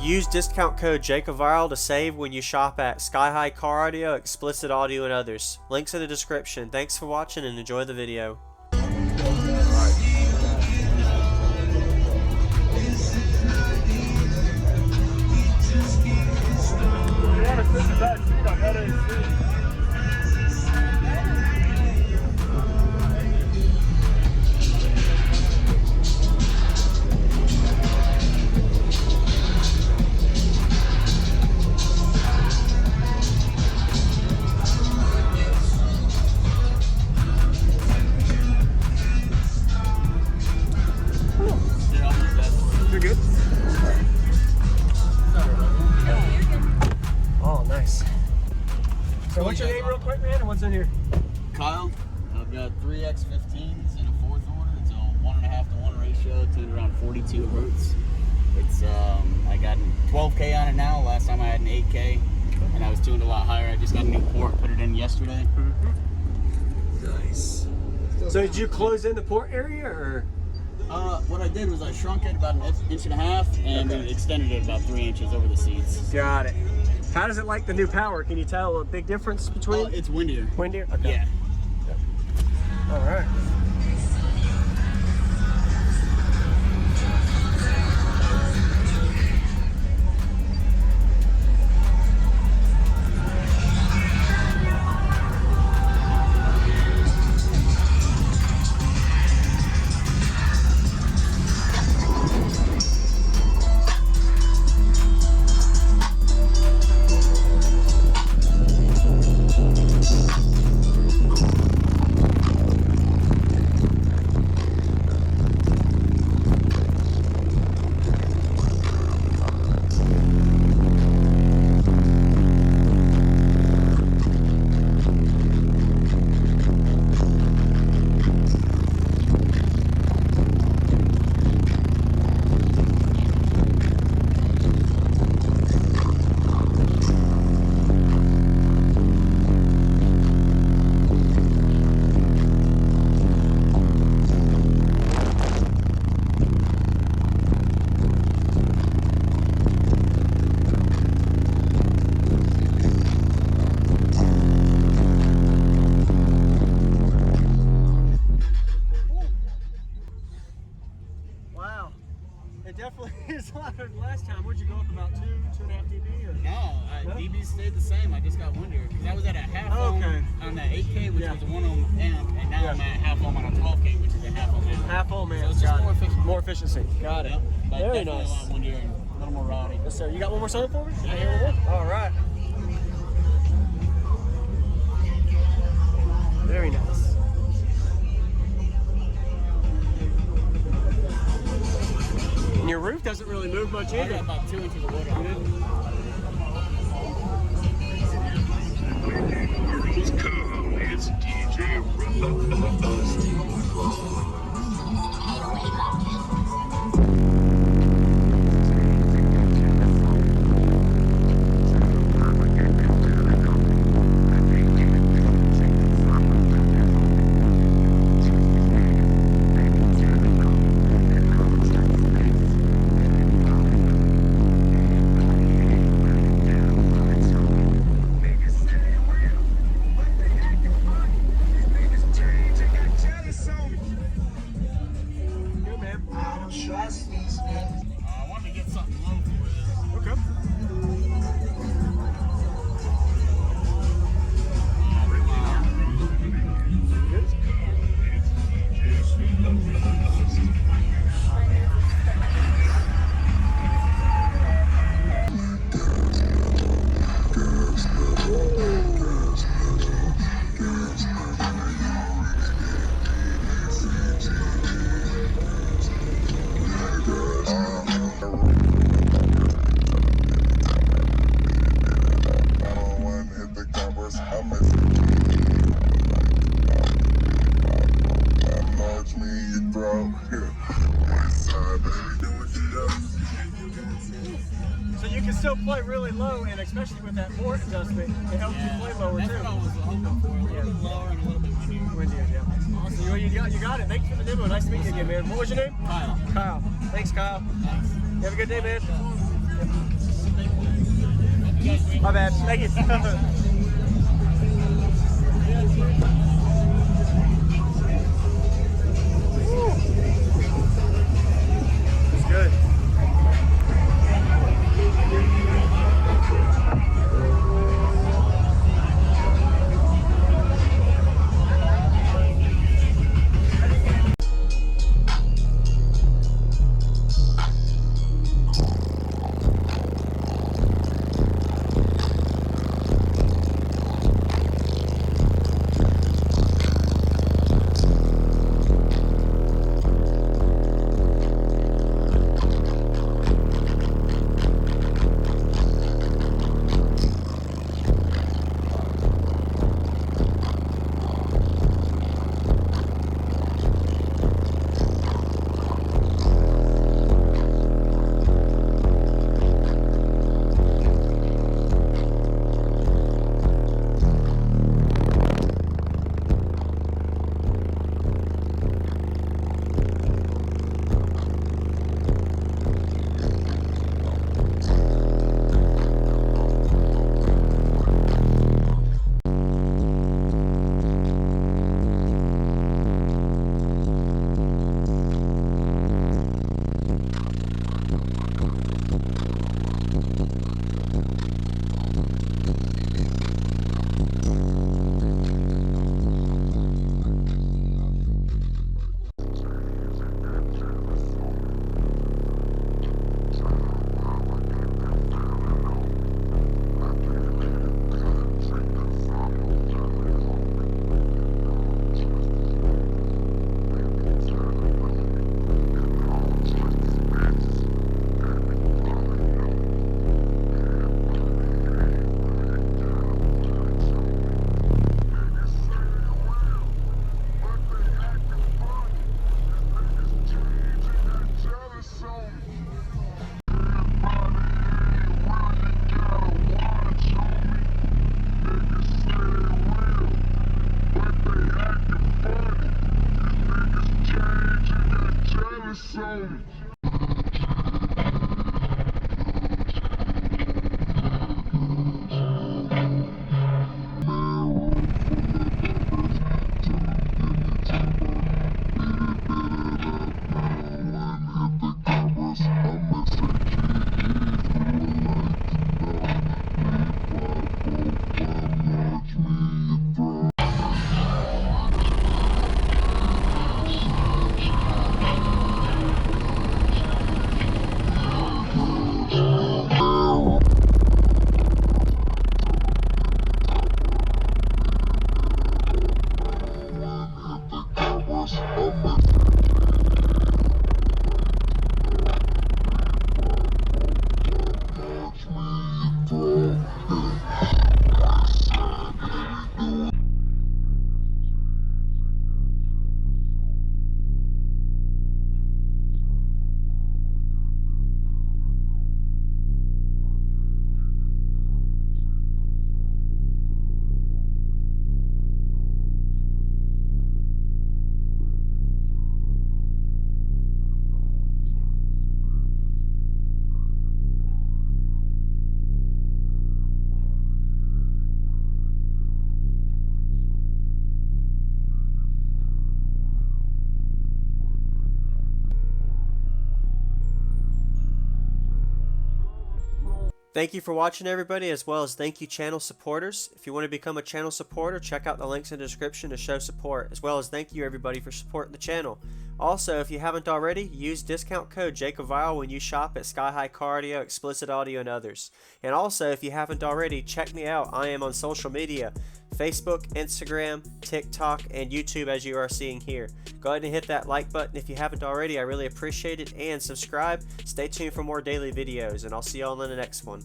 Use discount code JACOVIRAL to save when you shop at Sky High Car Audio, Explicit Audio, and others. Links in the description. Thanks for watching and enjoy the video. You're good? Oh, nice. So what's your name real quick, man, and what's in here? Kyle. I've got 3 X15s in a 4th order. It's a 1.5 to 1 ratio, tuned around 42 hertz. It's I got 12K on it now. Last time I had an 8K, and I was tuned a lot higher. I just got a new port, put it in yesterday. Nice. So did you close in the port area, or? What I did was I shrunk it about an inch and a half, and we extended it about 3 inches over the seats. Got it. How does it like the new power? Can you tell a big difference between? It's windier. Windier? Okay. Yeah. All right. It definitely is louder than last time. Would you go up about 2.5 dB? Or? No, dB stayed the same. I just got windier because I was at a half ohm on that 8K, which was a 1 ohm amp, and now I'm at half ohm on a 12K, which is a half ohm amp. Half ohm amp. So it's just more efficient. More efficiency. Got it. Yep. But Very definitely nice. a lot windier and a little more rowdy. Yes, sir. You got one more song for me? Yeah. I hear one more? All right. Very nice. And your roof doesn't really move much I either. got about 2 inches of wood on it. It's DJ I wanted to get something low for you. Okay. So you can still play really low, and especially with that port adjustment, it helps you play lower That's too. what I was hoping for. A little bit lower and a little bit windier. Windier, yeah. Awesome. You got it. Thanks for the demo. Nice to meet you again, man. What was your name? Kyle. Kyle. Thanks, Kyle. Thanks. You have a good day, man. My bad. Thank you. It's good. Thank you for watching, everybody, as well as thank you channel supporters. If you want to become a channel supporter, check out the links in the description to show support, as well as thank you everybody for supporting the channel. Also, if you haven't already, use discount code JACOBVIRAL when you shop at Sky High Cardio, Explicit Audio, and others. And also, if you haven't already, check me out. I am on social media, Facebook, Instagram, TikTok, and YouTube, as you are seeing here. Go ahead and hit that like button if you haven't already. I really appreciate it. And subscribe. Stay tuned for more daily videos, and I'll see y'all in the next one.